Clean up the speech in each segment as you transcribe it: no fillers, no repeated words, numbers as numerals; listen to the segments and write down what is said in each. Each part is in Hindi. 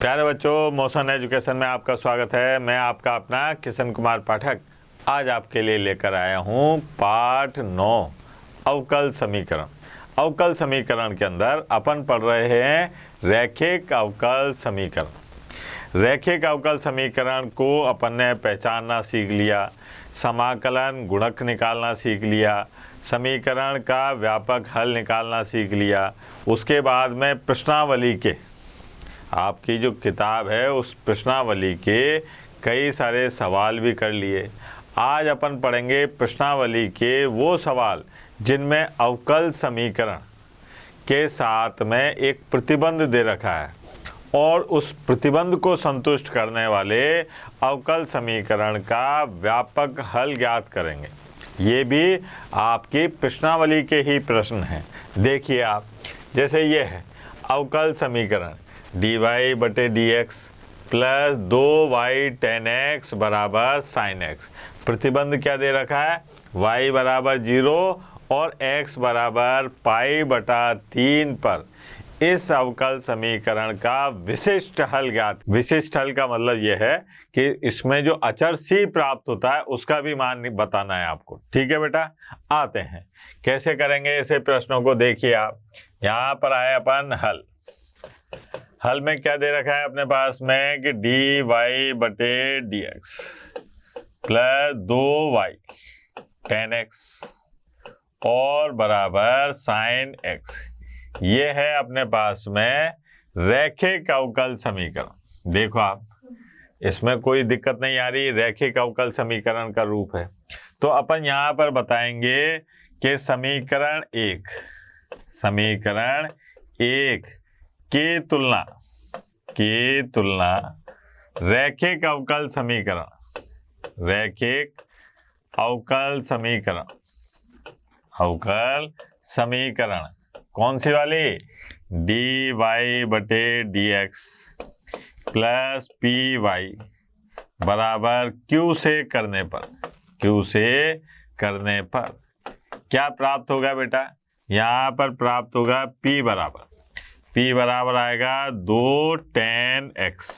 प्यारे बच्चों, मोशन एजुकेशन में आपका स्वागत है। मैं आपका अपना किशन कुमार पाठक आज आपके लिए लेकर आया हूँ पाठ 9 अवकल समीकरण। अवकल समीकरण के अंदर अपन पढ़ रहे हैं रैखिक अवकल समीकरण। रैखिक अवकल समीकरण को अपन ने पहचानना सीख लिया, समाकलन गुणक निकालना सीख लिया, समीकरण का व्यापक हल निकालना सीख लिया। उसके बाद में प्रश्नावली के, आपकी जो किताब है उस प्रश्नावली के कई सारे सवाल भी कर लिए। आज अपन पढ़ेंगे प्रश्नावली के वो सवाल जिनमें अवकल समीकरण के साथ में एक प्रतिबंध दे रखा है और उस प्रतिबंध को संतुष्ट करने वाले अवकल समीकरण का व्यापक हल ज्ञात करेंगे। ये भी आपकी प्रश्नावली के ही प्रश्न हैं। देखिए आप, जैसे ये है अवकल समीकरण dy/dx plus 2y tan x बराबर sin x। प्रतिबंध क्या दे रखा है? y बराबर 0 और x बराबर π/3 पर इस अवकल समीकरण का विशिष्ट हल ज्ञात। विशिष्ट हल का मतलब यह है कि इसमें जो अचर c प्राप्त होता है उसका भी मान बताना है आपको। ठीक है बेटा, आते हैं कैसे करेंगे ऐसे प्रश्नों को। देखिए आप, यहाँ पर आए अपन हल। हल में क्या दे रखा है अपने पास में कि dy/dx plus 2y tan x और बराबर sin x। ये है अपने पास में रैखिक अवकल समीकरण। देखो आप, इसमें कोई दिक्कत नहीं आ रही, रैखिक अवकल समीकरण का रूप है। तो अपन यहाँ पर बताएंगे कि समीकरण एक की तुलना रैखिक अवकल समीकरण कौन सी वाली? dy/dx प्लस py बराबर q से करने पर क्या प्राप्त होगा बेटा? यहाँ पर प्राप्त होगा p बराबर आएगा 2 tan x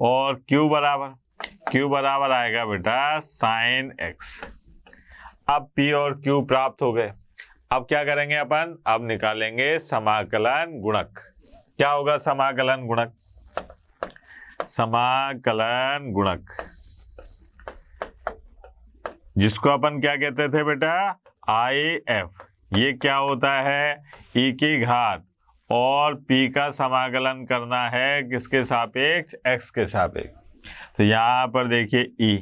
और q बराबर आएगा बेटा sin x। अब p और q प्राप्त हो गए। अब क्या करेंगे अपन? अब निकालेंगे समाकलन गुणक। क्या होगा समाकलन गुणक जिसको अपन क्या कहते थे बेटा? IF। ये क्या होता है? e की घात और p का समाकलन करना है किसके सापेक्ष? x के सापेक्ष। तो यहाँ पर देखिए e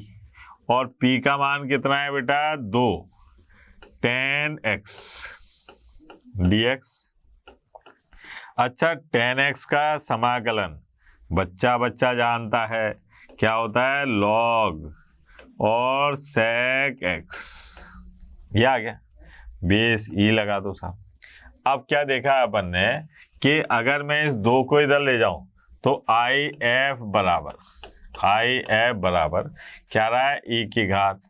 और p का मान कितना है बेटा? 2 tan x dx। अच्छा, tan x का समाकलन बच्चा जानता है क्या होता है? log और sec x। ये आ गया, बेस e लगा दो साहब। अब क्या देखा अपन ने कि अगर मैं इस 2 को इधर ले जाऊं तो IF बराबर क्या रहा है? e की घात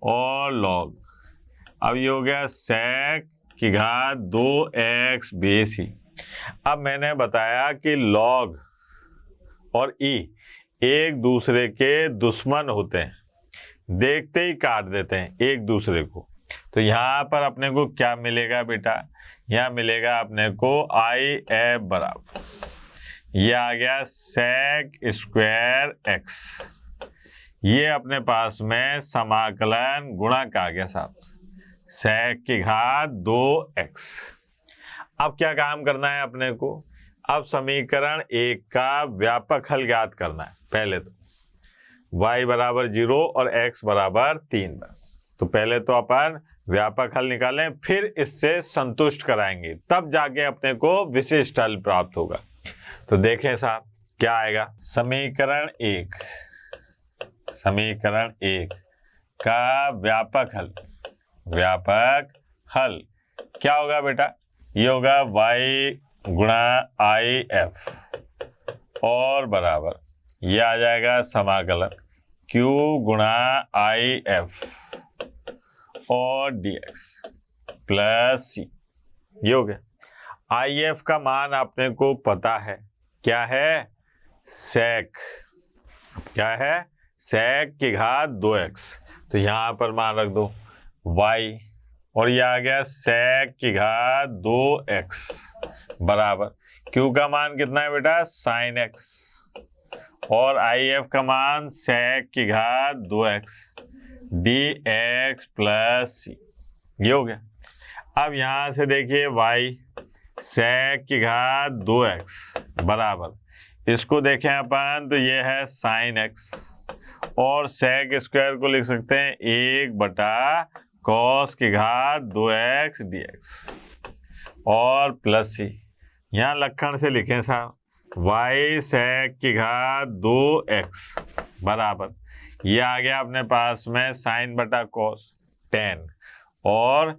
और log। अब ये हो गया sec की घात 2x बेस e। अब मैंने बताया कि log और e एक दूसरे के दुश्मन होते हैं, देखते ही काट देते हैं एक दूसरे को। तो यहाँ पर अपने को क्या मिलेगा बेटा? यहाँ मिलेगा अपने को IF बराबर, ये आ गया sec स्क्वायर x। ये अपने पास में समाकलन गुणक आ गया साहब, sec की घात 2x। अब क्या काम करना है अपने को? अब समीकरण 1 का व्यापक हल ज्ञात करना है। पहले तो y बराबर 0 और x बराबर 3। तो पहले तो अपन व्यापक हल निकालें, फिर इससे संतुष्ट कराएंगे, तब जाके अपने को विशिष्ट हल प्राप्त होगा। तो देखें साहब क्या आएगा। समीकरण एक का व्यापक हल क्या होगा बेटा? ये होगा y गुणा IF और बराबर ये आ जाएगा समाकलन q गुणा IF और dx प्लस c। ये हो गया। IF का मान आपने को पता है क्या है? sec, क्या है, sec की घात 2x, तो यहां पर मान रख दो y, और ये आ गया sec की घात 2x बराबर q का मान कितना है बेटा, sin x, और if का मान sec की घात 2x dx प्लस c, ये हो गया। अब यहां से देखिए y sec की घात 2x बराबर, इसको देखें अपन तो ये है sin x, और sec स्क्वायर को लिख सकते हैं 1 बटा cos की घात 2x dx, और प्लस c, यहाँ लक्षण से लिखें साहब y sec की घात 2x बराबर, ये आ गया अपने पास में sin बटा cos tan, और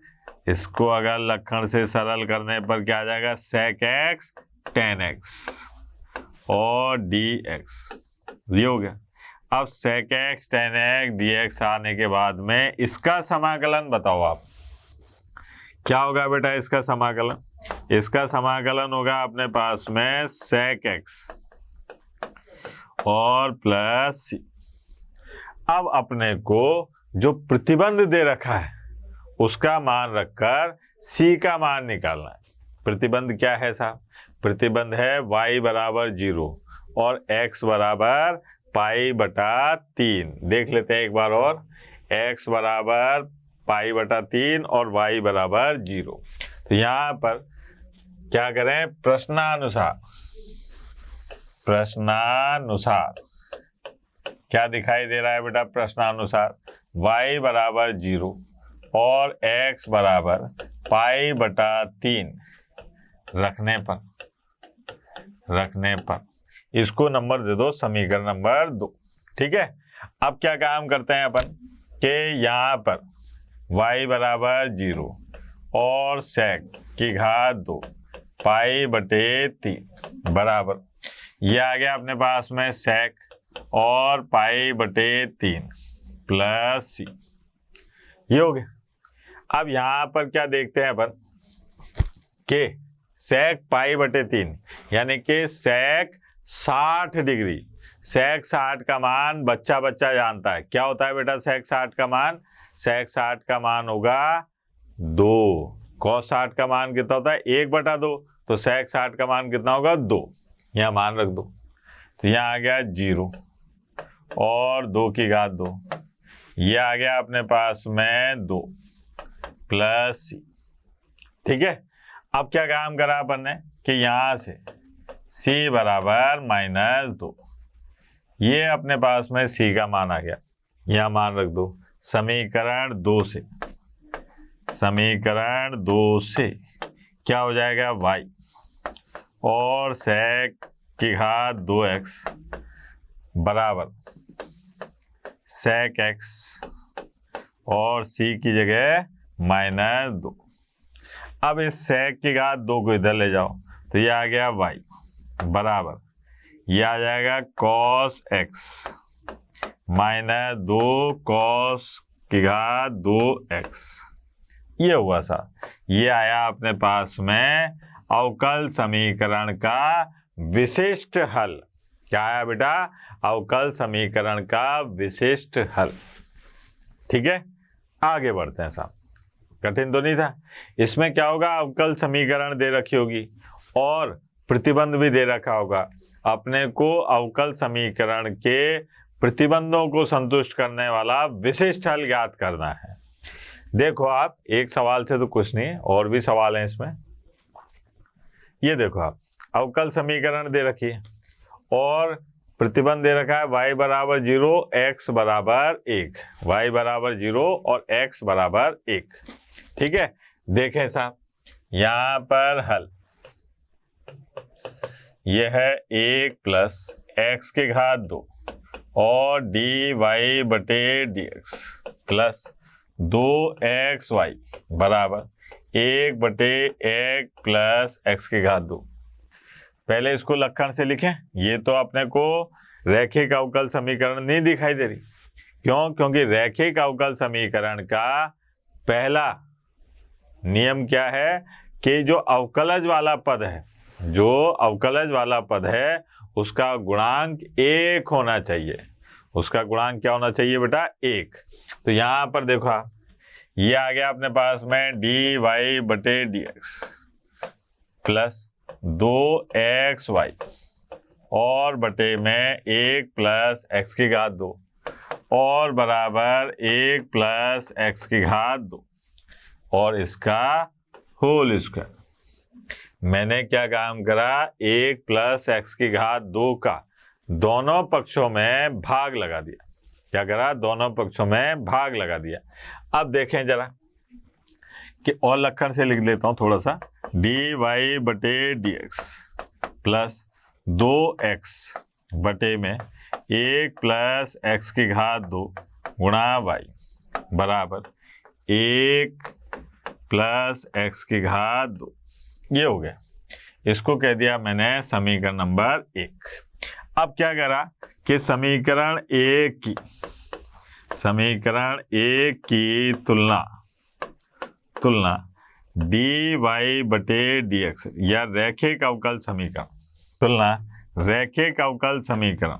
इसको अगर लक्षण से सरल करने पर क्या आ जाएगा, sec x tan x और dx, ये हो गया। अब sec x tan x dx आने के बाद में इसका समाकलन बताओ आप, क्या होगा बेटा इसका समाकलन, इसका समाकलन होगा अपने पास में sec x और प्लस c। अब अपने को जो प्रतिबंध दे रखा है उसका मान रखकर c का मान निकालना है। प्रतिबंध क्या है साहब, प्रतिबंध है y बराबर 0 और x बराबर पाई बटा 3। देख लेते हैं एक बार और, x बराबर पाई बटा 3 और y बराबर 0। तो यहाँ पर क्या करें, प्रश्नानुसार क्या दिखाई दे रहा है बेटा, प्रश्नानुसार y बराबर 0 और x बराबर पाई बटा 3 रखने पर इसको नंबर दे दो समीकरण नंबर 2। ठीक है, अब क्या काम करते हैं अपन कि यहाँ पर y बराबर 0 और sec की घात 2 पाई बटे 3 बराबर, ये आ गया अपने पास में sec और पाई बटे 3 प्लस c, ये हो गया। अब यहाँ पर क्या देखते हैं अपन कि sec पाई बटे 3 यानी कि sec 60 डिग्री, sec 60 का मान बच्चा जानता है, क्या होता है बेटा sec 60 का मान, sec 60 का मान होगा 2, cos 60 का मान कितना होता है 1/2, तो sec 60 का मान कितना होगा 2, यहाँ मान रख दो, तो यहाँ आ गया 0 और 2 की घात 2, ये आ गया अपने पास में 2 प्लस c। ठीक है, अब क्या काम करा अपन ने कि यहाँ से c बराबर -2, ये अपने पास में c का मान आ गया, यहाँ मान रख दो समीकरण 2 से क्या हो जाएगा y और sec की घात 2x बराबर sec x और c की जगह -2। अब इस sec की घात 2 को इधर ले जाओ तो ये आ गया y बराबर, ये आ जाएगा cos x -2 cos की घात 2x, ये हुआ सा, ये आया अपने पास में अवकल समीकरण का विशिष्ट हल। क्या आया बेटा, अवकल समीकरण का विशिष्ट हल। ठीक है, आगे बढ़ते हैं साहब, कठिन तो नहीं था। इसमें क्या होगा, अवकल समीकरण दे रखी होगी और प्रतिबंध भी दे रखा होगा, अपने को अवकल समीकरण के प्रतिबंधों को संतुष्ट करने वाला विशिष्ट हल ज्ञात करना है। देखो आप, एक सवाल से तो कुछ नहीं, और भी सवाल हैं इसमें। ये देखो आप, अवकल समीकरण दे रखी है और प्रतिबंध दे रखा है y बराबर 0 x बराबर 1, y बराबर 0 और x बराबर 1। ठीक है, देखें साहब, यहाँ पर हल यह है 1 प्लस x की घात 2 और dy बटे dx प्लस 2xy बराबर 1 बटे 1 प्लस x की घात 2। पहले इसको लक्षण से लिखें, ये तो अपने को रैखिक अवकल समीकरण नहीं दिखाई दे रही। क्यों? क्योंकि रैखिक अवकल समीकरण का पहला नियम क्या है कि जो अवकलज वाला पद है उसका गुणांक 1 होना चाहिए। उसका गुणांक क्या होना चाहिए बेटा? 1। तो यहां पर देखो आप, ये आ गया अपने पास में dy बटे dx प्लस 2xy और बटे में 1 प्लस x की घात 2 और बराबर 1 प्लस x की घात 2 और इसका होल स्क्वायर। मैंने क्या काम करा? 1 प्लस x की घात 2 का दोनों पक्षों में भाग लगा दिया। क्या करा? दोनों पक्षों में भाग लगा दिया। अब देखें जरा कि और लक्षण से लिख लेता हूं थोड़ा सा। dy बटे dx प्लस 2x बटे में 1 प्लस x की घात 2 गुणा y बराबर 1 प्लस x की घात 2। ये हो गया। इसको कह दिया मैंने समीकरण नंबर 1। अब क्या करा कि समीकरण 1 की तुलना dy बटे dx या रैखिक अवकल समीकरण, तुलना रैखिक अवकल समीकरण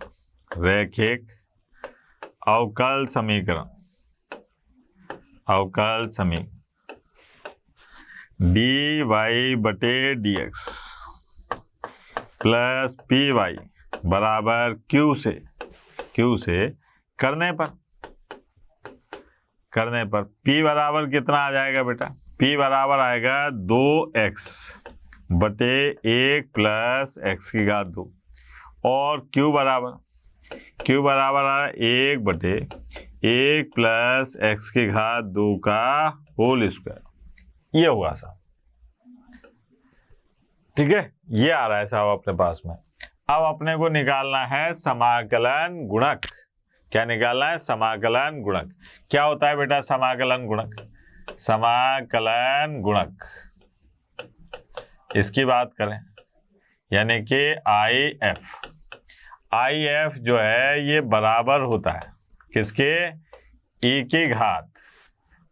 dy बटे dx प्लस py बराबर q से करने पर p बराबर कितना आ जाएगा बेटा? p बराबर आएगा 2x बटे 1 प्लस x की घात 2 और q बराबर आ 1 बटे 1 प्लस x की घात 2 का होल स्क्वायर। ये होगा साहब, ठीक है। ये आ रहा है साहब अपने पास में। अब अपने को निकालना है समाकलन गुणक। क्या निकालना है? समाकलन गुणक। क्या होता है बेटा समाकलन गुणक? समाकलन गुणक इसकी बात करें यानी कि IF जो है ये बराबर होता है किसके? e की घात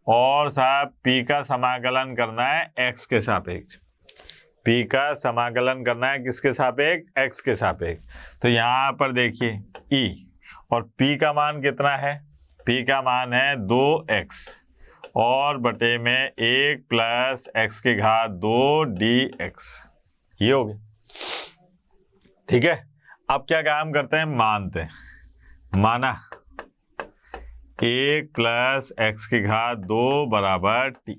और साहब p का समाकलन करना है x के सापेक्ष। p का समाकलन करना है किसके सापेक्ष? x के सापेक्ष। तो यहाँ पर देखिए e और p का मान कितना है? p का मान है 2x और बटे में 1 प्लस x की घात 2 dx। ये हो गया, ठीक है। अब क्या काम करते हैं? माना 1 प्लस x की घात 2 बराबर t।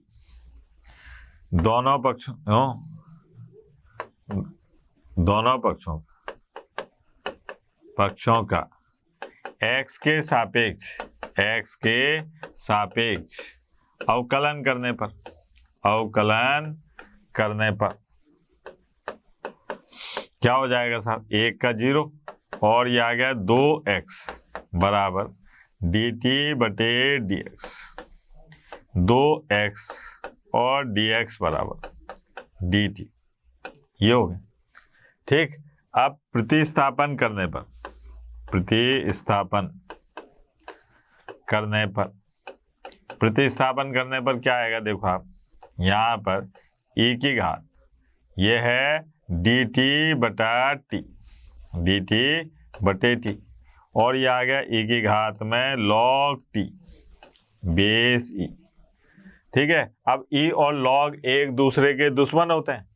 दोनों पक्षों का x के सापेक्ष अवकलन करने पर क्या हो जाएगा साहब? 1 का 0 और ये आ गया 2x बराबर dt बटे dx। 2x और dx बराबर dt। ये हो गया, ठीक। अब प्रतिस्थापन करने पर क्या आएगा? देखो आप यहाँ पर e की घात ये है dt बटे t और ये आ गया e की घात में log t बेस e, ठीक है। अब e और log एक दूसरे के दुश्मन होते हैं,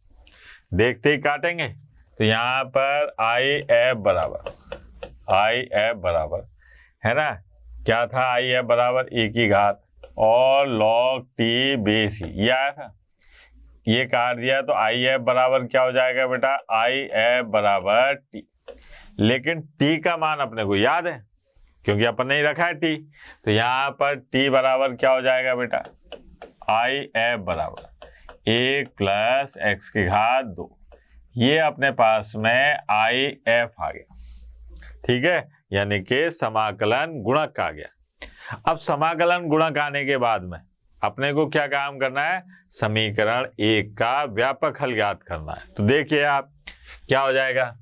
देखते ही काटेंगे। तो यहाँ पर IF बराबर है ना, क्या था? IF बराबर e की घात और log t बेस e, ये आया था। ये काट दिया तो IF बराबर क्या हो जाएगा बेटा? IF बराबर t। लेकिन t का मान अपने को याद है क्योंकि अपन ने रखा है t। तो यहाँ पर t बराबर क्या हो जाएगा बेटा? IF बराबर 1 प्लस x की घात 2। ये अपने पास में IF आ गया, ठीक है, यानी कि समाकलन गुणक आ गया। अब समाकलन गुणक आने के बाद में अपने को क्या काम करना है? समीकरण 1 का व्यापक हल ज्ञात करना है। तो देखिए आप क्या हो जाएगा?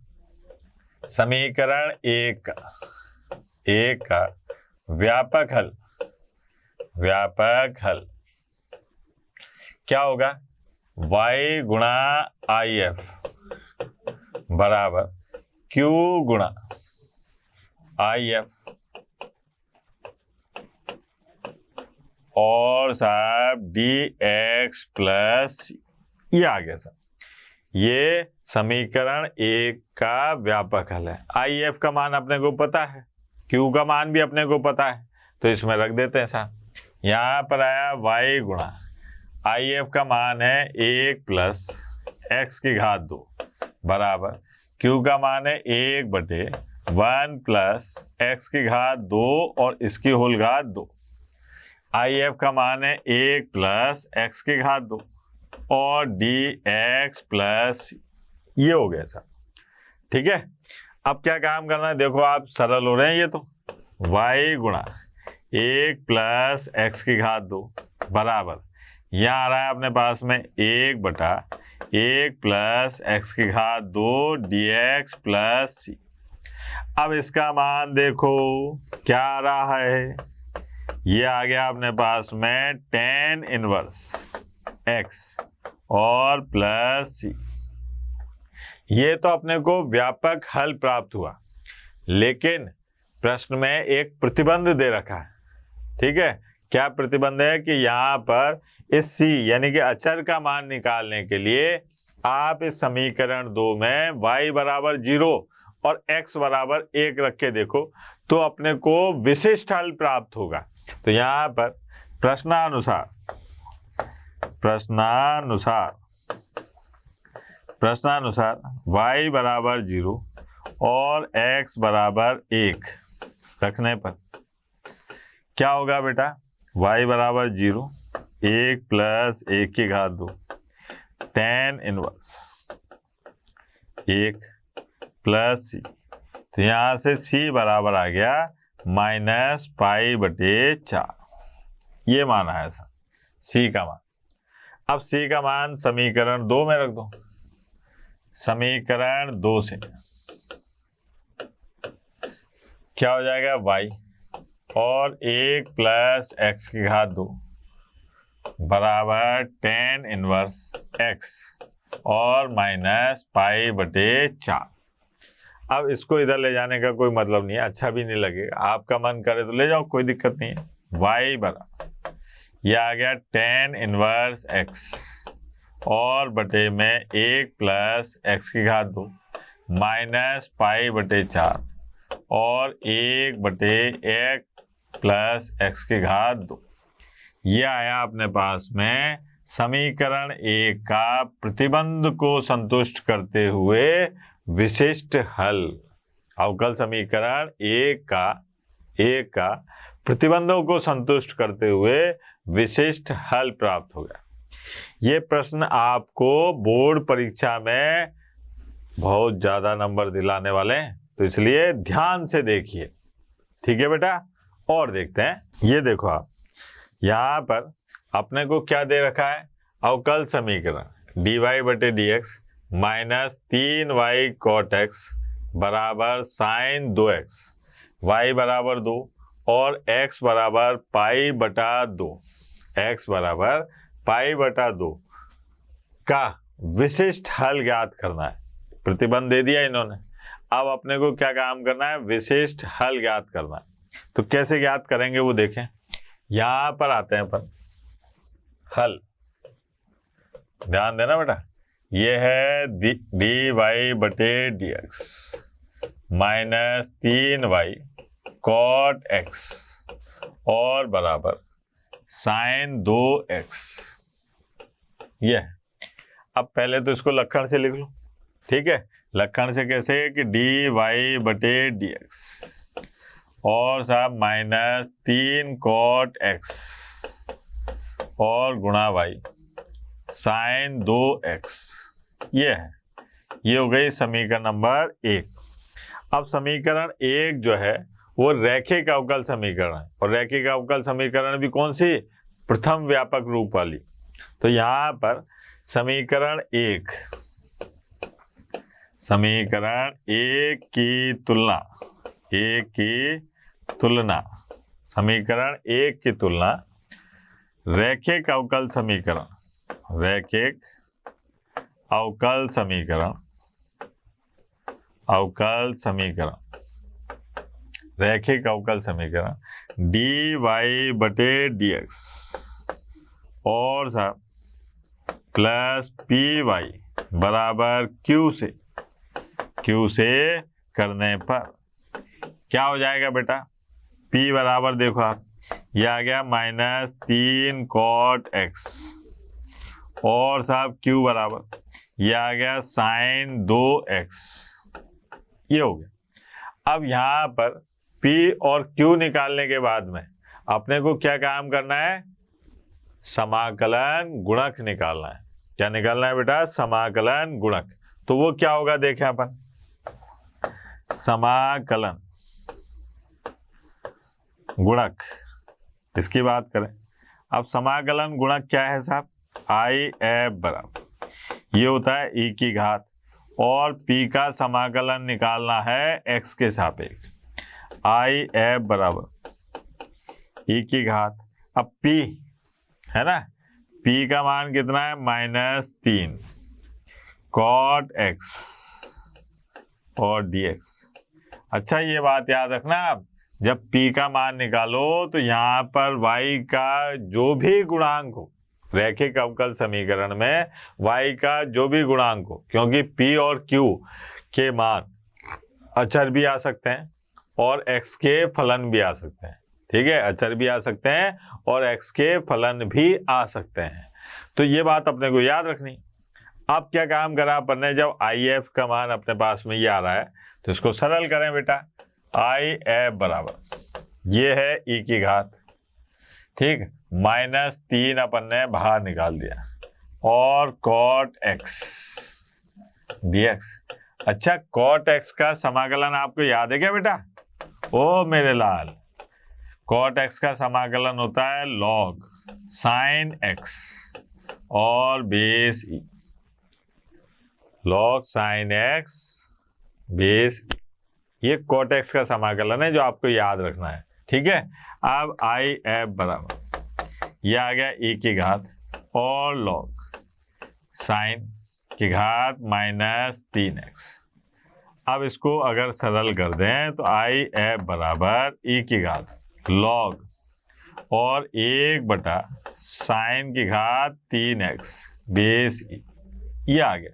समीकरण 1 का व्यापक हल क्या होगा? y गुणा IF बराबर Q गुणा IF और साहब DX प्लस ये आ गया सर। ये समीकरण 1 का व्यापक हल है। IF का मान अपने को पता है, Q का मान भी अपने को पता है, तो इसमें रख देते हैं साहब। यहाँ पर आया y गुणा IF का मान है 1 प्लस x की घात 2 बराबर Q का मान है 1/1 प्लस x की घात 2 और इसकी होल घात 2। IF का मान है 1 प्लस x की घात 2 और dx प्लस ये हो गया सर। ठीक है, अब क्या काम करना है, देखो आप सरल हो रहे हैं। ये तो y गुणा 1 प्लस x की घात 2 बराबर यहाँ आ रहा है अपने पास में 1/1 प्लस x की घात 2 dx प्लस c। अब इसका मान देखो क्या आ रहा है, ये आ गया अपने पास में tan इनवर्स x और प्लस c। ये तो अपने को व्यापक हल प्राप्त हुआ, लेकिन प्रश्न में एक प्रतिबंध दे रखा है। ठीक है, क्या प्रतिबंध है कि यहाँ पर इस c यानी कि अचर का मान निकालने के लिए आप इस समीकरण 2 में y बराबर 0 और x बराबर 1 रख के देखो तो अपने को विशिष्ट हल प्राप्त होगा। तो यहाँ पर प्रश्नानुसार y बराबर 0 और x बराबर 1 रखने पर क्या होगा बेटा, y बराबर 0 1 प्लस 1 की घात 2 tan इनवर्स 1 प्लस c। तो यहाँ से c बराबर आ गया -π/4। ये मान आया था c का मान। अब c का मान समीकरण 2 में रख दो। समीकरण 2 से क्या हो जाएगा, y और 1 प्लस x की घात 2 बराबर tan इनवर्स x और -π/4। अब इसको इधर ले जाने का कोई मतलब नहीं है, अच्छा भी नहीं लगेगा। आपका मन करे तो ले जाओ, कोई दिक्कत नहीं है। y बराबर यह आ गया tan इनवर्स x और बटे में 1 प्लस x की घात 2 -π/4 और 1/1 प्लस x की घात 2। ये आया अपने पास में समीकरण 1 का प्रतिबंध को संतुष्ट करते हुए विशिष्ट हल। अवकल समीकरण 1 का प्रतिबंधों को संतुष्ट करते हुए विशिष्ट हल प्राप्त हो गया। ये प्रश्न आपको बोर्ड परीक्षा में बहुत ज्यादा नंबर दिलाने वाले हैं, तो इसलिए ध्यान से देखिए। ठीक है बेटा, और देखते हैं। ये देखो आप, यहाँ पर अपने को क्या दे रखा है, अवकल समीकरण dy/dx -3y cot x बराबर sin 2x, y बराबर 2 और x बराबर π/2, x बराबर π/2 का विशिष्ट हल ज्ञात करना है। प्रतिबंध दे दिया इन्होंने, अब अपने को क्या काम करना है, विशिष्ट हल ज्ञात करना है। तो कैसे ज्ञात करेंगे वो देखें। यहां पर आते हैं अपन हल, ध्यान देना बेटा। ये है dy/dx -3y cot x और बराबर sin 2x। ये है। अब पहले तो इसको लक्षण से लिख लो। ठीक है, लक्षण से कैसे कि dy/dx और साहब -3 cot x और गुणा y sin 2x। ये है, ये हो गई समीकरण नंबर 1। अब समीकरण 1 जो है वो रैखिक अवकल समीकरण है, और रैखिक अवकल समीकरण भी कौन सी, प्रथम व्यापक रूप वाली। तो यहाँ पर समीकरण 1 की तुलना समीकरण 1 की तुलना रैखिक अवकल समीकरण अवकल समीकरण, रैखिक अवकल समीकरण dy बटे dx और साहब प्लस पी वाई बराबर q से करने पर क्या हो जाएगा बेटा? p बराबर देखो आप, ये आ गया -3 cot x और साहब q बराबर ये आ गया sin 2x, ये हो गया। अब यहाँ पर p और q निकालने के बाद में अपने को क्या काम करना है? समाकलन गुणक निकालना है। क्या निकालना है बेटा? समाकलन गुणक। तो वो क्या होगा देखें अपन, समाकलन गुणक, इसकी बात करें। अब समाकलन गुणक क्या है साहब? आई एफ बराबर ये होता है e की घात और p का समाकलन निकालना है x के सापेक्ष, आई एफ बराबर e की घात। अब p है ना, p का मान कितना है? -3 cot x और dx। अच्छा ये बात याद रखना, आप जब p का मान निकालो तो यहाँ पर y का जो भी गुणांक हो, रैखिक अवकल समीकरण में y का जो भी गुणांक हो, क्योंकि p और q के मान अचर भी आ सकते हैं और x के फलन भी आ सकते हैं। ठीक है, अचर भी आ सकते हैं और x के फलन भी आ सकते हैं। तो ये बात अपने को याद रखनी। अब क्या काम करा अपन ने, जब आई एफ का मान अपने पास में ये आ रहा है तो इसको सरल करें बेटा। आई एफ बराबर ये है e की घात, ठीक, -3 अपन ने बाहर निकाल दिया और cot x dx। अच्छा cot x का समाकलन आपको याद है क्या बेटा? ओ मेरे लाल, cot x का समाकलन होता है log sin x और base e, log sin x base e। ये cot x का समाकलन है जो आपको याद रखना है। ठीक है, अब आई एफ बराबर ये आ गया e की घात और log sin की घात -3x। अब इसको अगर सरल कर दें तो आई एफ बराबर e की घात log और 1/sin की घात 3x बेस e, ये आ गया।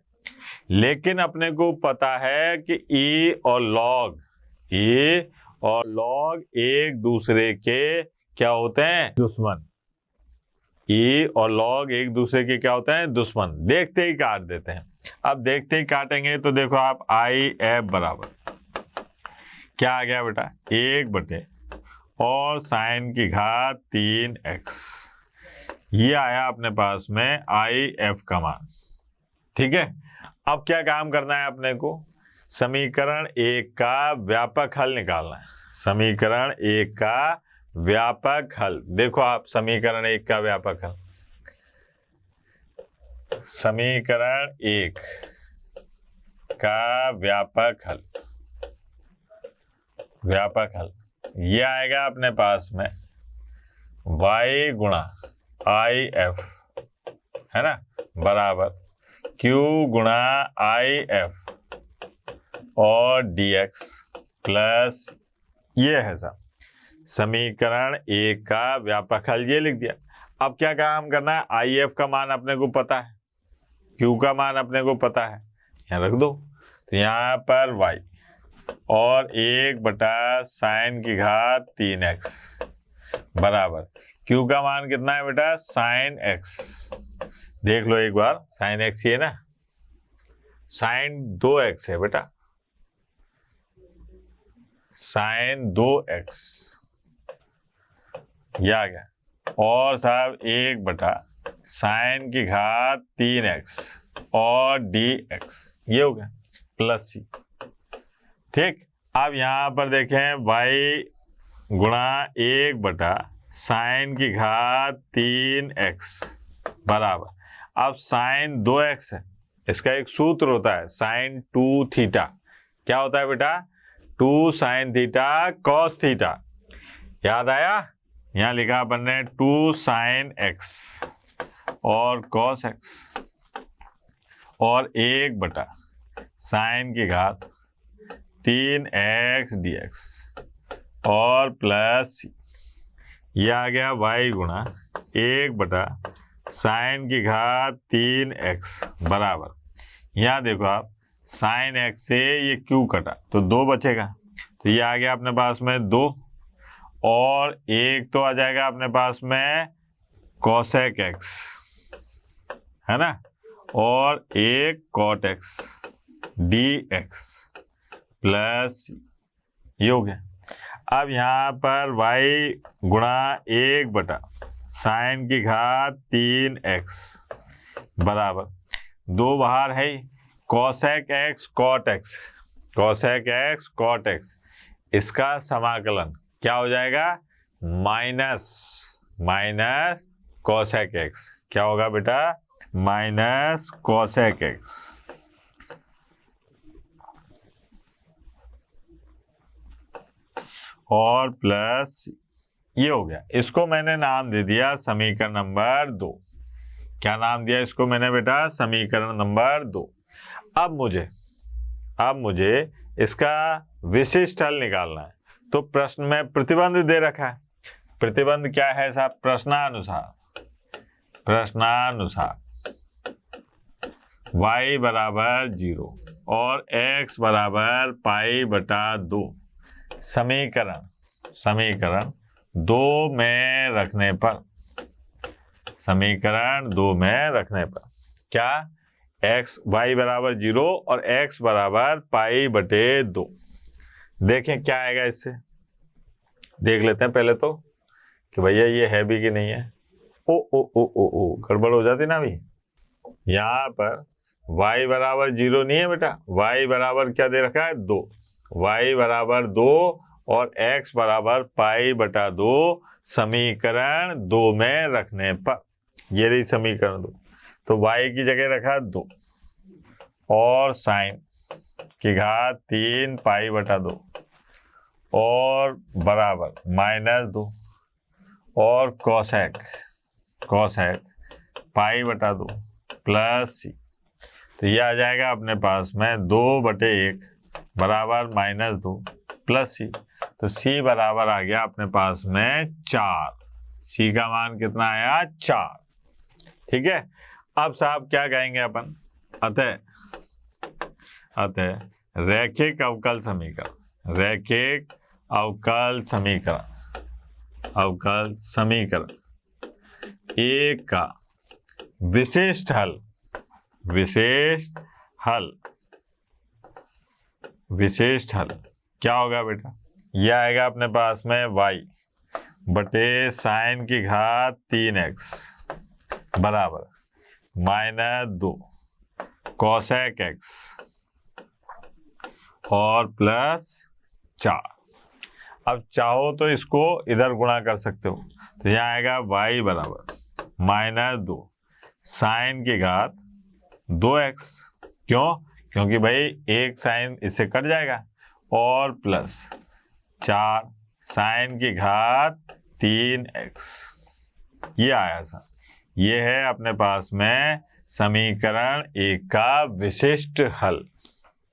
लेकिन अपने को पता है कि e और log एक दूसरे के क्या होते हैं? दुश्मन। e और log एक दूसरे के क्या होते हैं? दुश्मन। देखते ही काट देते हैं। अब देखते ही काटेंगे तो देखो आप आई एफ बराबर क्या आ गया बेटा? 1 और साइन की घात 3x, ये आया अपने पास में आई एफ का मान। ठीक है, अब क्या काम करना है अपने को? समीकरण 1 का व्यापक हल निकालना है। समीकरण 1 का व्यापक हल, देखो आप समीकरण 1 का व्यापक हल, समीकरण 1 का व्यापक हल, व्यापक हल ये आएगा अपने पास में y गुणा आई एफ, है ना, बराबर q गुणा आई एफ और dx प्लस ये है साहब समीकरण 1 का व्यापक हल, ये लिख दिया। अब क्या काम करना है? आई एफ का मान अपने को पता है, q का मान अपने को पता है, यहाँ रख दो। तो यहाँ पर y और 1/sin की घात 3x बराबर q का मान कितना है बेटा? sin x। देख लो एक बार, sin x ये ना, sin 2x है बेटा, sin 2x ये आ गया और साहब 1/sin की घात 3x और dx, ये हो गया प्लस c। ठीक, अब यहां पर देखें y गुणा 1/sin की घात 3x बराबर, अब sin 2x है, इसका एक सूत्र होता है sin 2 थीटा। क्या होता है बेटा? 2 sin थीटा cos थीटा। याद आया? यहाँ लिखा अपन ने 2 sin x और cos x और 1/sin की घात 3x dx और प्लस ये आ गया y गुणा 1/sin3x बराबर, यहाँ देखो आप sin x से ये q कटा तो 2 बचेगा, तो ये आ गया अपने पास में 2 और एक तो आ जाएगा अपने पास में cosec x, है ना, और एक cot x dx प्लस ये हो गया। अब यहाँ पर y गुणा 1/sin3x बराबर 2 बाहर है cosec x cot x, इसका समाकलन क्या हो जाएगा, माइनस cosec x, क्या होगा बेटा, माइनस cosec x और प्लस ये हो गया। इसको मैंने नाम दे दिया समीकरण नंबर 2। क्या नाम दिया इसको मैंने बेटा, समीकरण नंबर 2। अब मुझे इसका विशिष्ट हल निकालना है। तो प्रश्न में प्रतिबंध दे रखा है। प्रतिबंध क्या है साहब, प्रश्नानुसार y बराबर 0 और x बराबर π/2 समीकरण 2 में रखने पर क्या y बराबर 0 और x बराबर π/2, देखें क्या आएगा। इससे देख लेते हैं पहले तो कि भैया ये है भी कि नहीं है। ओ गड़बड़ हो जाती ना अभी। यहाँ पर y बराबर 0 नहीं है बेटा, y बराबर क्या दे रखा है, 2, y बराबर 2 और x बराबर π/2 समीकरण 2 में रखने पर, ये रही समीकरण 2। तो y की जगह रखा 2 और sin की घात 3 π/2 और बराबर -2 और cosec π/2 प्लस c। तो ये आ जाएगा अपने पास में 2/1 बराबर -2 प्लस c। तो c बराबर आ गया अपने पास में 4। c का मान कितना आया, 4। ठीक है। अब साहब क्या कहेंगे अपन, अतः रैखिक अवकल समीकरण एक का विशिष्ट हल क्या होगा बेटा, यह आएगा अपने पास में y बटे sin की घात 3x बराबर -2 cosec x और प्लस 4। अब चाहो तो इसको इधर गुणा कर सकते हो, तो यहाँ आएगा y बराबर -2 sin की घात 2x, क्योंकि भाई एक साइन इससे कट जाएगा, और प्लस 4 sin की घात 3x। ये आया था, ये है अपने पास में समीकरण 1 का विशिष्ट हल।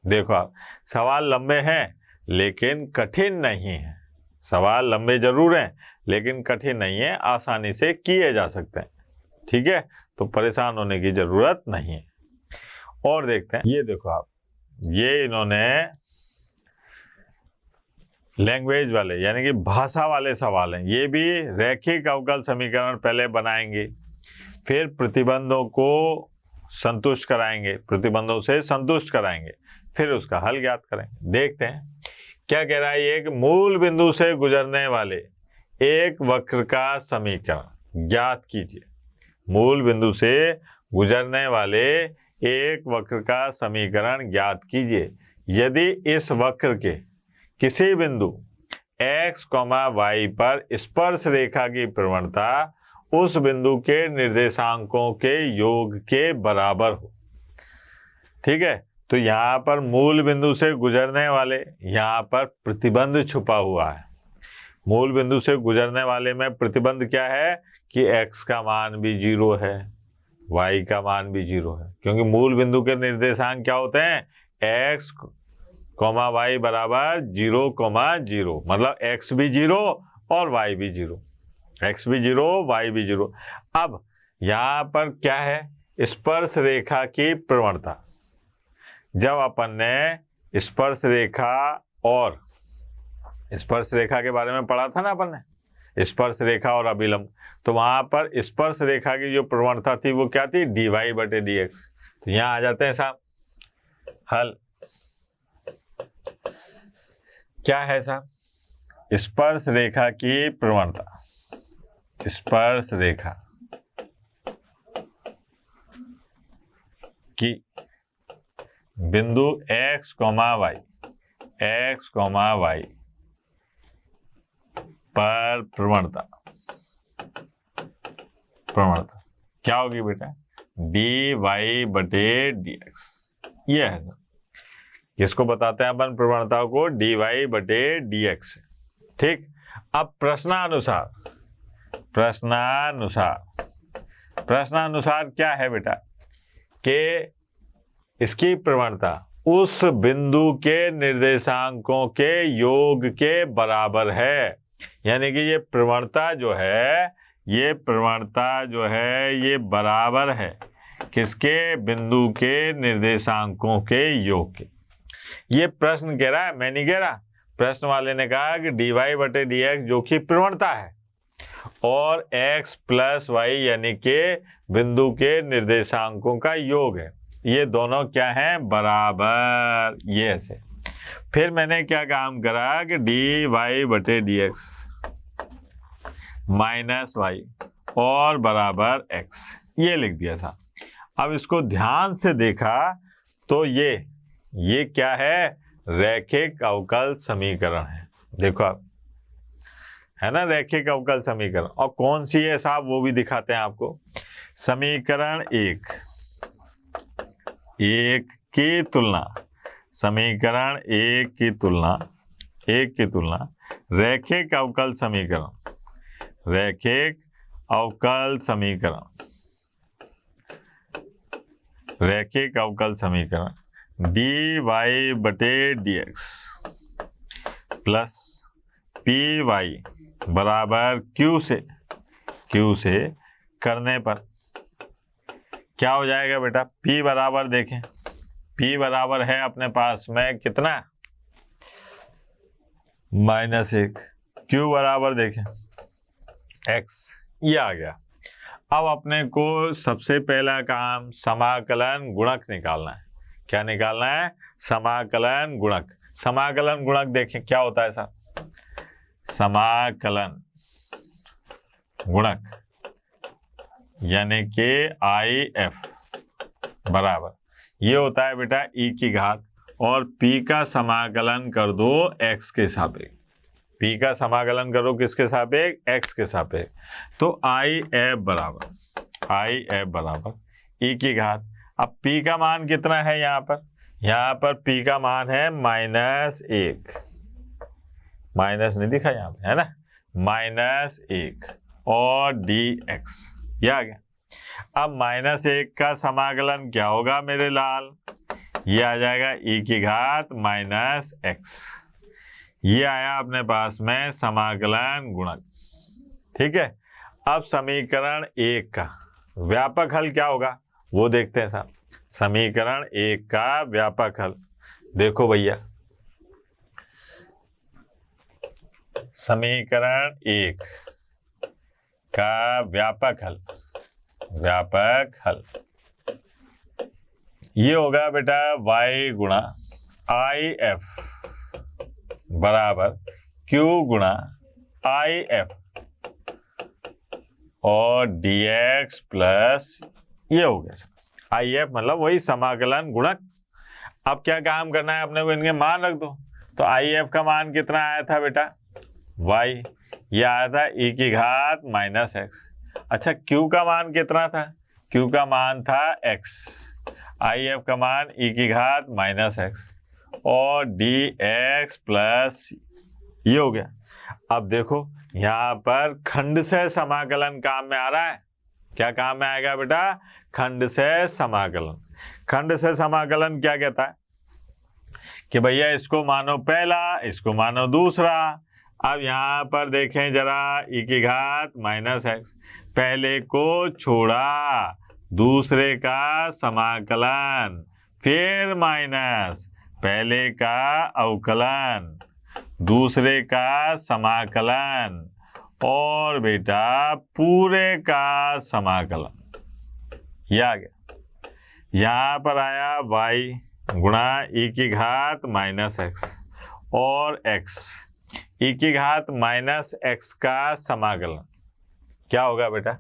देखो आप, सवाल लंबे हैं लेकिन कठिन नहीं है। सवाल लंबे जरूर हैं लेकिन कठिन नहीं है, आसानी से किए जा सकते हैं। ठीक है, तो परेशान होने की जरूरत नहीं है। और देखते हैं, ये देखो आप, ये इन्होंने लैंग्वेज वाले यानी कि भाषा वाले सवाल हैं। ये भी रैखिक अवकल समीकरण पहले बनाएंगे, फिर प्रतिबंधों से संतुष्ट कराएंगे, फिर उसका हल ज्ञात करेंगे। देखते हैं क्या कह रहा है। ये एक मूल बिंदु से गुजरने वाले एक वक्र का समीकरण ज्ञात कीजिए। मूल बिंदु से गुजरने वाले एक वक्र का समीकरण ज्ञात कीजिए यदि इस वक्र के किसी बिंदु x, y पर स्पर्श रेखा की प्रवणता उस बिंदु के निर्देशांकों के योग के बराबर हो। ठीक है, तो यहाँ पर मूल बिंदु से गुजरने वाले, यहाँ पर प्रतिबंध छुपा हुआ है। मूल बिंदु से गुजरने वाले में प्रतिबंध क्या है कि x का मान भी 0 है, y का मान भी 0 है, क्योंकि मूल बिंदु के निर्देशांक क्या होते हैं, x, कॉमा वाई बराबर 0,0, मतलब x भी 0 और y भी 0, x भी 0 y भी 0। अब यहाँ पर क्या है, स्पर्श रेखा की प्रवणता। जब अपन ने स्पर्श रेखा और स्पर्श रेखा के बारे में पढ़ा था ना अपन ने, स्पर्श रेखा और अभिलंब, तो वहां पर स्पर्श रेखा की जो प्रवणता थी वो क्या थी, dy/dx। तो यहाँ आ जाते हैं साहब हल। क्या है साहब, स्पर्श रेखा की प्रवणता, स्पर्श रेखा की बिंदु x, y, x, y पर प्रवणता क्या होगी बेटा, dy/dx। ये है सर, किसको बताते हैं अपन प्रवणता को, dy/dx। ठीक, अब प्रश्नानुसार क्या है बेटा, कि इसकी प्रवणता उस बिंदु के निर्देशांकों के योग के बराबर है। यानी कि ये प्रवणता जो है ये बराबर है किसके, बिंदु के निर्देशांकों के योग के। ये प्रश्न कह रहा है, मैं नहीं कह रहा। प्रश्न वाले ने कहा कि dy/dx जो कि प्रवणता है और x + y यानी कि बिंदु के निर्देशांकों का योग है, ये दोनों क्या हैं, बराबर। ये ऐसे फिर मैंने क्या काम करा कि dy/dx -y और बराबर x, ये लिख दिया था। अब इसको ध्यान से देखा तो ये क्या है, रैखिक अवकल समीकरण है। देखो आप, है ना, रैखिक अवकल समीकरण। और कौन सी है साहब, वो भी दिखाते हैं आपको। समीकरण एक की तुलना, समीकरण एक की तुलना रैखिक अवकल समीकरण dy/dx प्लस py बराबर q से करने पर क्या हो जाएगा बेटा, p बराबर देखें, p बराबर है अपने पास में कितना, -1, q बराबर देखें x, ये आ गया। अब अपने को सबसे पहला काम समाकलन गुणक निकालना है। क्या निकालना है, समाकलन गुणक देखें क्या होता है साहब, समाकलन गुणक यानी कि IF बराबर, ये होता है बेटा e की घात, और p का समाकलन कर दो x के सापेक्ष, p का समाकलन करो किसके सापेक्ष, x के सापेक्ष। तो IF बराबर e की घात। अब p का मान कितना है, यहाँ पर p का मान है -1, माइनस नहीं दिखा यहाँ पे, है ना, -1 और dx, ये आ गया। अब -1 का समाकलन क्या होगा मेरे लाल, ये आ जाएगा e की घात -x, ये आया अपने पास में समाकलन गुणक। ठीक है, अब समीकरण एक का व्यापक हल क्या होगा वो देखते हैं साहब। समीकरण एक का व्यापक हल देखो भैया, समीकरण एक का व्यापक हल ये होगा बेटा y गुणा IF बराबर q गुणा IF और dx प्लस ये हो गया IF, मतलब वही समाकलन गुणक। अब क्या काम करना है अपने को, इनके मान रख दो। तो IF का मान कितना आया था बेटा, y, ये आया था e की घात -x। अच्छा, q का मान कितना था, q का मान था x, IF का मान e की घात -x और dx प्लस ये हो गया। अब देखो यहाँ पर खंड से समाकलन काम में आ रहा है। क्या काम में आएगा बेटा, खंड से समाकलन। खंड से समाकलन क्या कहता है, कि भैया इसको मानो पहला, इसको मानो दूसरा। अब यहाँ पर देखें जरा, e की घात माइनस एक्स, पहले को छोड़ा, दूसरे का समाकलन, फिर माइनस, पहले का अवकलन, दूसरे का समाकलन, और बेटा पूरे का समाकलन। ये आ गया। यहाँ पर आया y गुणा e की घात माइनस एक्स और x, e की घात माइनस एक्स का समाकलन क्या होगा बेटा,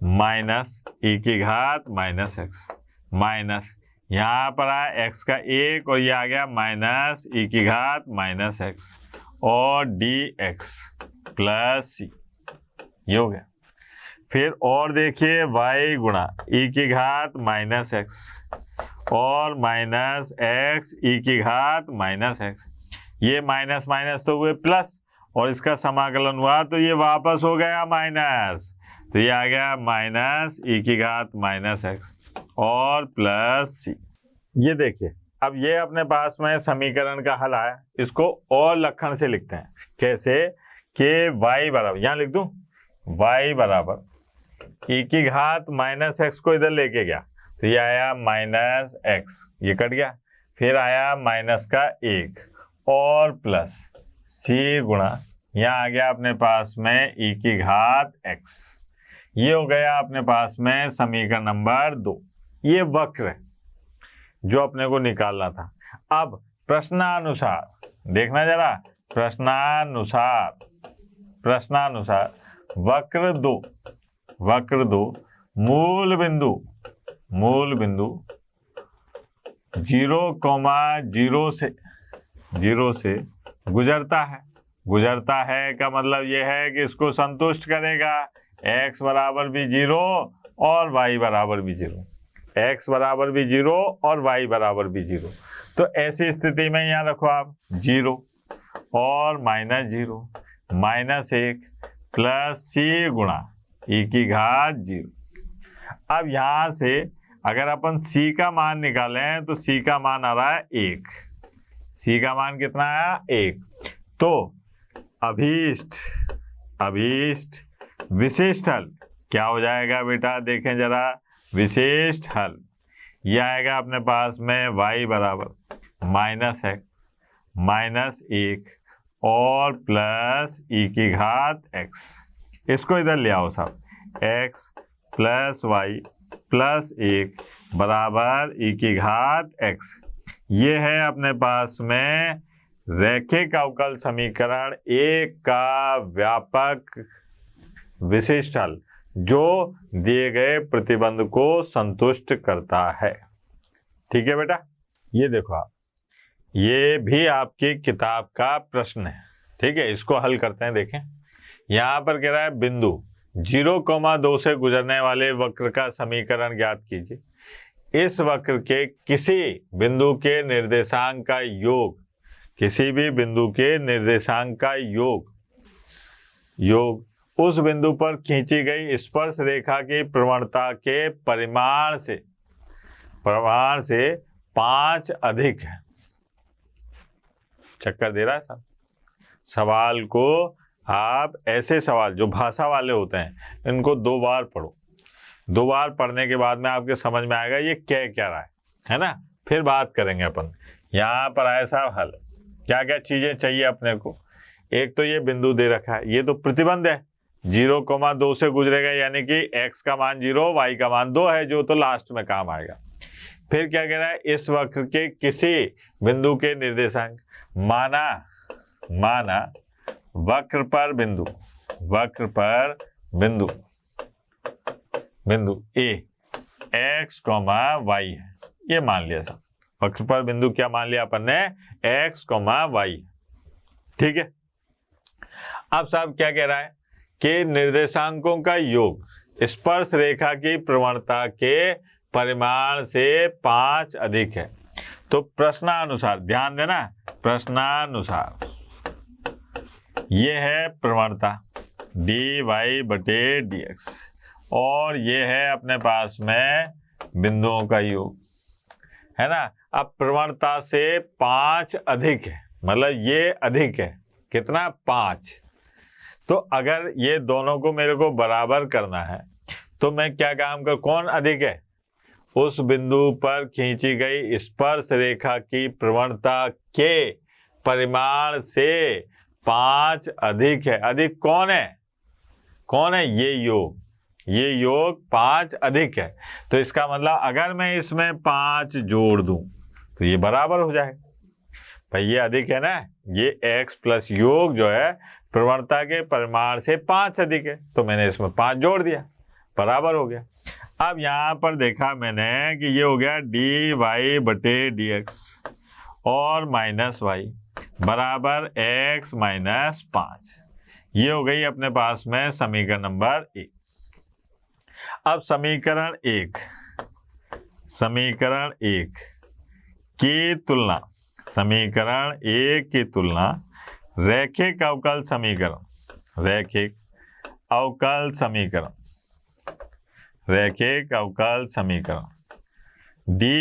माइनस e की घात माइनस एक्स माइनस, यहाँ पर आया x का एक और ये आ गया माइनस e की घात माइनस एक्स और dx प्लस सी, ये हो गया। फिर और देखिए y गुणा e की घात माइनस एक्स और माइनस एक्स e की घात माइनस एक्स, ये माइनस माइनस तो हुए प्लस और इसका समाकलन हुआ तो ये वापस हो गया माइनस, तो ये आ गया माइनस e की घात माइनस एक्स और प्लस सी। ये देखिए अब ये अपने पास में समीकरण का हल आया, इसको और लक्षण से लिखते हैं। कैसे कि y बराबर, यहाँ लिख दूं y बराबर e की घात माइनस एक्स को इधर लेके गया तो ये आया माइनस एक्स, ये कट गया, फिर आया माइनस का एक और प्लस सी गुणा, यहाँ आ गया अपने पास में e की घात x, ये हो गया अपने पास में समीकरण नंबर 2। ये वक्र है जो अपने को निकालना था। अब प्रश्नानुसार देखना जरा, प्रश्नानुसार वक्र दो मूल बिंदु 0,0 से गुजरता है का मतलब ये है कि इसको संतुष्ट करेगा, x बराबर भी 0 और y बराबर भी 0, x बराबर भी 0 और y बराबर भी 0। तो ऐसी स्थिति में यहाँ रखो आप 0 और माइनस 0 माइनस 1 प्लस सी गुणा e की घात 0। अब यहाँ से अगर अपन c का मान निकालें तो c का मान आ रहा है 1, c का मान कितना आया 1, तो अभीष्ट विशिष्ट हल क्या हो जाएगा बेटा, देखें जरा, विशिष्ट हल यह आएगा अपने पास में y बराबर माइनस एक्स माइनस 1 और प्लस e की घात x, इसको इधर ले आओ साहब, x प्लस y प्लस 1 बराबर e की घात x। ये है अपने पास में रैखिक अवकल समीकरण एक का व्यापक विशिष्ट हल जो दिए गए प्रतिबंध को संतुष्ट करता है। ठीक है बेटा, ये देखो आप, ये भी आपकी किताब का प्रश्न है। ठीक है, इसको हल करते हैं। देखें यहाँ पर कह रहा है बिंदु 0,2 से गुजरने वाले वक्र का समीकरण ज्ञात कीजिए। इस वक्र के किसी बिंदु के निर्देशांक का योग, किसी भी बिंदु के निर्देशांक का योग उस बिंदु पर खींची गई स्पर्श रेखा की प्रवणता के परिमाण से 5 अधिक है। चक्कर दे रहा है साहब। सवाल को आप ऐसे सवाल जो भाषा वाले होते हैं इनको 2 बार पढ़ो, 2 बार पढ़ने के बाद में आपके समझ में आएगा ये क्या रहा है ना। फिर बात करेंगे अपन। यहाँ पर आए साहब हल, क्या क्या चीजें चाहिए अपने को। एक तो ये बिंदु दे रखा है, ये तो प्रतिबंध है, 0,2 से गुजरेगा, यानी कि x का मान 0 y का मान 2 है, जो तो लास्ट में काम आएगा। फिर क्या कह रहा है, इस वक्र के किसी बिंदु के निर्देशांक, माना वक्र पर बिंदु a x, y है, ये मान लिया सब। वक्र पर बिंदु क्या मान लिया अपन ने, x, y। ठीक है, अब साहब क्या कह रहा है कि निर्देशांकों का योग स्पर्श रेखा की प्रवणता के परिमाण से 5 अधिक है। तो प्रश्नानुसार ध्यान देना, प्रश्नानुसार ये है प्रवणता dy/dx और ये है अपने पास में बिंदुओं का योग, है ना। अब प्रवणता से 5 अधिक है, मतलब ये अधिक है, कितना 5। तो अगर ये दोनों को मेरे को बराबर करना है तो मैं क्या काम कर, कौन अधिक है, उस बिंदु पर खींची गई स्पर्श रेखा की प्रवणता के परिमाण से 5 अधिक है। अधिक कौन है, कौन है, ये योग, ये योग 5 अधिक है। तो इसका मतलब अगर मैं इसमें 5 जोड़ दूं तो ये बराबर हो जाएगा। भाई ये अधिक है ना, ये x प्लस योग जो है प्रवणता के परिमाण से 5 अधिक है, तो मैंने इसमें 5 जोड़ दिया, बराबर हो गया। अब यहाँ पर देखा मैंने कि ये हो गया dy बटे dx और माइनस वाई बराबर x माइनस 5। ये हो गई अपने पास में समीकरण नंबर 1। अब समीकरण 1 की तुलना, समीकरण 1 की तुलना रैखिक अवकल समीकरण, रैखिक अवकल समीकरण, रैखिक अवकल समीकरण dy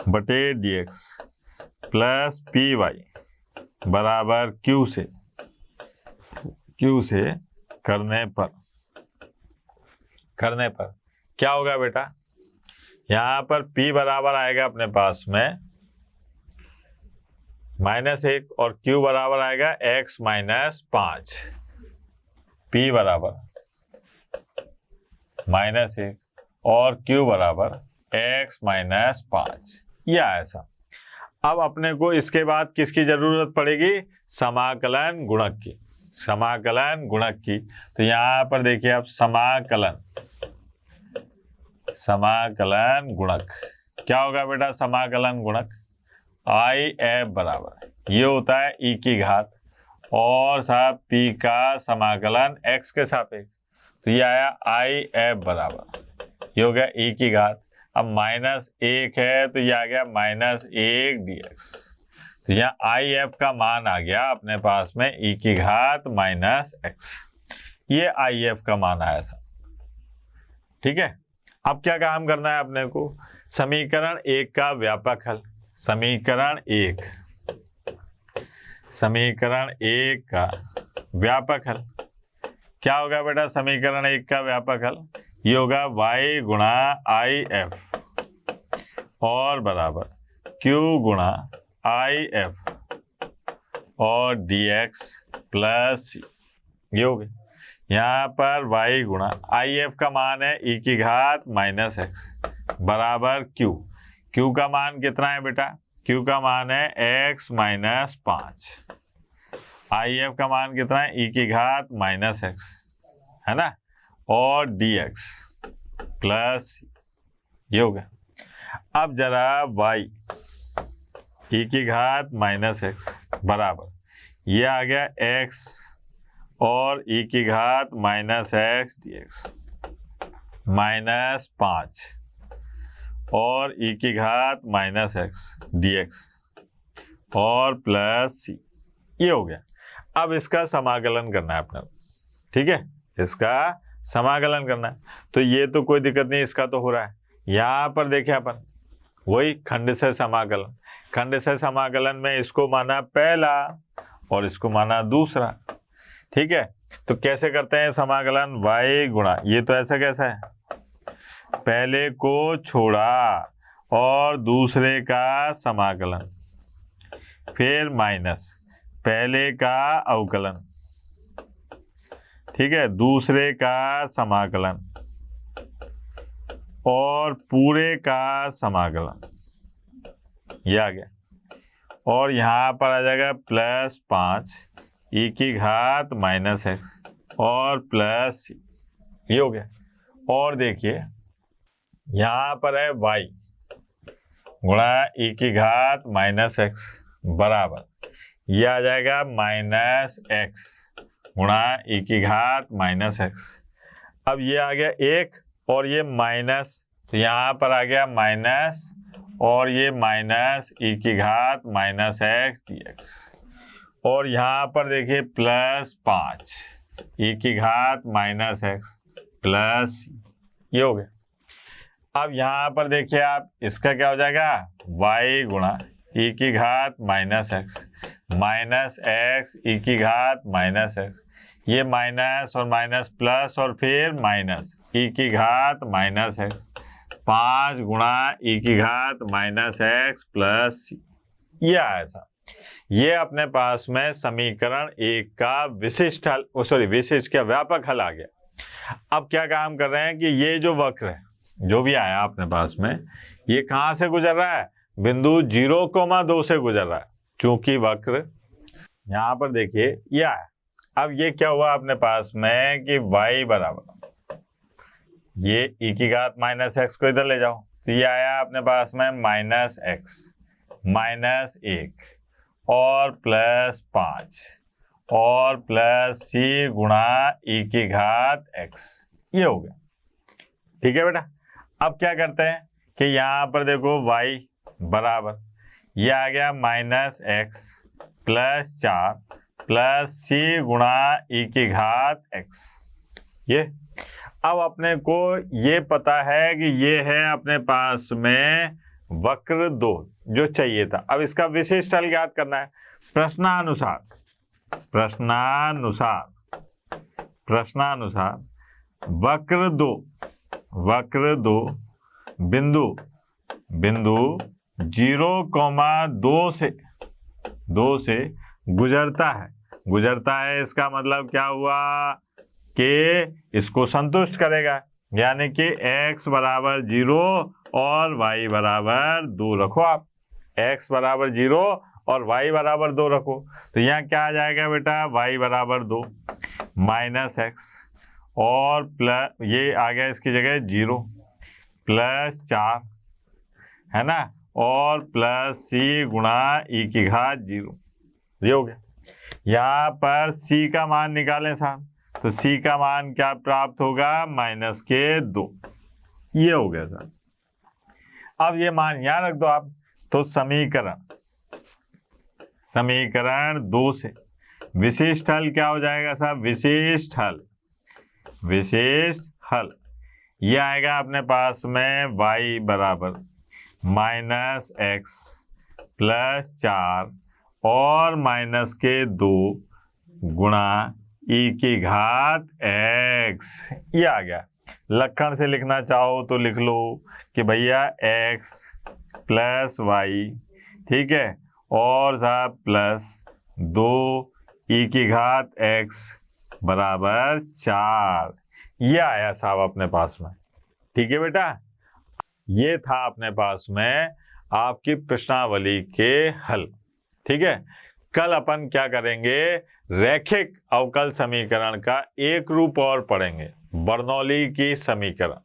बटे dx प्लस py बराबर q से करने पर क्या होगा बेटा, यहाँ पर p बराबर आएगा अपने पास में -1 और q बराबर आएगा x माइनस 5। p बराबर -1 और q बराबर x माइनस 5, या ऐसा। अब अपने को इसके बाद किसकी जरूरत पड़ेगी, समाकलन गुणक की, समाकलन गुणक की। तो यहाँ पर देखिए आप समाकलन गुणक क्या होगा बेटा, समाकलन गुणक IF बराबर ये होता है e की घात और साहब p का समाकलन x के सापेक्ष, तो ये आया IF बराबर ये हो गया e की घात। अब -1 है तो ये आ गया -1 dx, तो यहाँ IF का मान आ गया अपने पास में e की घात -x, ये IF का मान आया था। ठीक है, अब क्या काम करना है अपने को, समीकरण 1 का व्यापक हल, समीकरण 1 का व्यापक हल क्या होगा बेटा, समीकरण 1 का व्यापक हल ये होगा y गुणा IF और बराबर q गुणा IF और dx प्लस ये हो गया। यहाँ पर y गुणा IF का मान है e की घात -x बराबर q, q का मान कितना है बेटा, q का मान है x माइनस 5, IF का मान कितना है e की घात -x है ना, और dx प्लस ये हो गया। अब जरा y e की घात -x बराबर ये आ गया x और e की घात -x dx -5 और e की घात -x dx और प्लस c, ये हो गया। अब इसका समाकलन करना है अपने, ठीक है, इसका समाकलन करना है। तो ये तो कोई दिक्कत नहीं, इसका तो हो रहा है। यहाँ पर देखिए अपन वही खंड से समाकलन, खंड से समाकलन में इसको माना पहला और इसको माना दूसरा, ठीक है। तो कैसे करते हैं समाकलन, y गुणा ये तो ऐसा कैसा है, पहले को छोड़ा और दूसरे का समाकलन, फिर माइनस पहले का अवकलन, ठीक है, दूसरे का समाकलन और पूरे का समाकलन, ये आ गया। और यहाँ पर आ जाएगा +5 e की घात -x और प्लस ये हो गया। और देखिए यहाँ पर है y गुणा e की घात -x बराबर ये आ जाएगा -x गुणा e की घात -x। अब ये आ गया 1 और ये माइनस, तो यहाँ पर आ गया माइनस और ये माइनस e की घात -x dx। और यहाँ पर देखिए +5 e की घात -x प्लस ये हो गया। अब यहाँ पर देखिए आप, इसका क्या हो जाएगा, y गुणा e की घात माइनस एक्स ई की घात माइनस एक्स, ये माइनस और माइनस प्लस और फिर माइनस e की घात माइनस एक्स, 5 गुणा e की घात माइनस एक्स प्लस, ये आया था। ये अपने पास में समीकरण 1 का विशिष्ट हल, विशिष्ट क्या, व्यापक हल आ गया। अब क्या काम कर रहे हैं कि ये जो वक्र है, जो भी आया अपने पास में, ये कहां से गुजर रहा है, बिंदु 0,2 से गुजर रहा है। चूंकि वक्र यहां पर देखिए ये आया, अब ये क्या हुआ अपने पास में कि y बराबर, ये e की घात माइनस एक्स को इधर ले जाओ, तो ये आया अपने पास में माइनस एक्स माइनस 1 और प्लस 5 और प्लस c गुणा e की घात x, ये हो गया। ठीक है बेटा, अब क्या करते हैं कि यहाँ पर देखो y बराबर, ये आ गया minus x plus 4 plus c गुणा e की घात x, ये। अब अपने को ये पता है कि ये है अपने पास में वक्र 2 जो चाहिए था। अब इसका विशिष्ट हल ज्ञात करना है प्रश्नानुसार वक्र 2 बिंदु 0,2 से गुजरता है। इसका मतलब क्या हुआ कि इसको संतुष्ट करेगा, यानी कि x बराबर 0 और y बराबर 2 रखो। आप x बराबर 0 और y बराबर 2 रखो, तो यहाँ क्या आ जाएगा बेटा, y बराबर 2 माइनस एक्स और प्लस, ये आ गया इसकी जगह 0 प्लस 4 है ना, और प्लस c गुणा e की घात 0, ये हो गया। यहाँ पर c का मान निकालें साहब, तो c का मान क्या प्राप्त होगा, माइनस के 2, ये हो गया सर। अब ये मान यहाँ रख दो आप, तो समीकरण 2 से विशिष्ट हल क्या हो जाएगा साहब, विशिष्ट हल ये आएगा अपने पास में y बराबर माइनस एक्स प्लस 4 और माइनस के 2 गुणा e की घात x, ये आ गया। लक्षण से लिखना चाहो तो लिख लो कि भैया x प्लस y, ठीक है, और साहब प्लस 2 e की घात x बराबर 4, ये आया साहब अपने पास में। ठीक है बेटा, ये था अपने पास में आपकी प्रश्नावली के हल। ठीक है, कल अपन क्या करेंगे, रैखिक अवकल समीकरण का एक रूप और पढ़ेंगे, बर्नौली की समीकरण।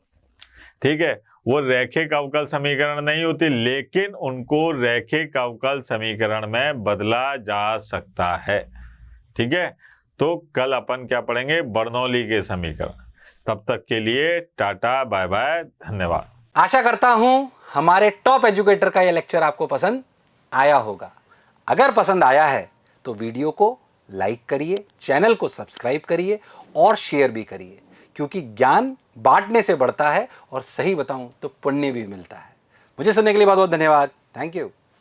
ठीक है, वो रैखिक अवकल समीकरण नहीं होती, लेकिन उनको रैखिक अवकल समीकरण में बदला जा सकता है। ठीक है, तो कल अपन क्या पढ़ेंगे, बर्नौली के समीकरण। तब तक के लिए टाटा बाय बाय, धन्यवाद। आशा करता हूं हमारे टॉप एजुकेटर का यह लेक्चर आपको पसंद आया होगा। अगर पसंद आया है तो वीडियो को लाइक करिए, चैनल को सब्सक्राइब करिए और शेयर भी करिए, क्योंकि ज्ञान बांटने से बढ़ता है और सही बताऊं तो पुण्य भी मिलता है। मुझे सुनने के लिए बहुत बहुत धन्यवाद। Thank you.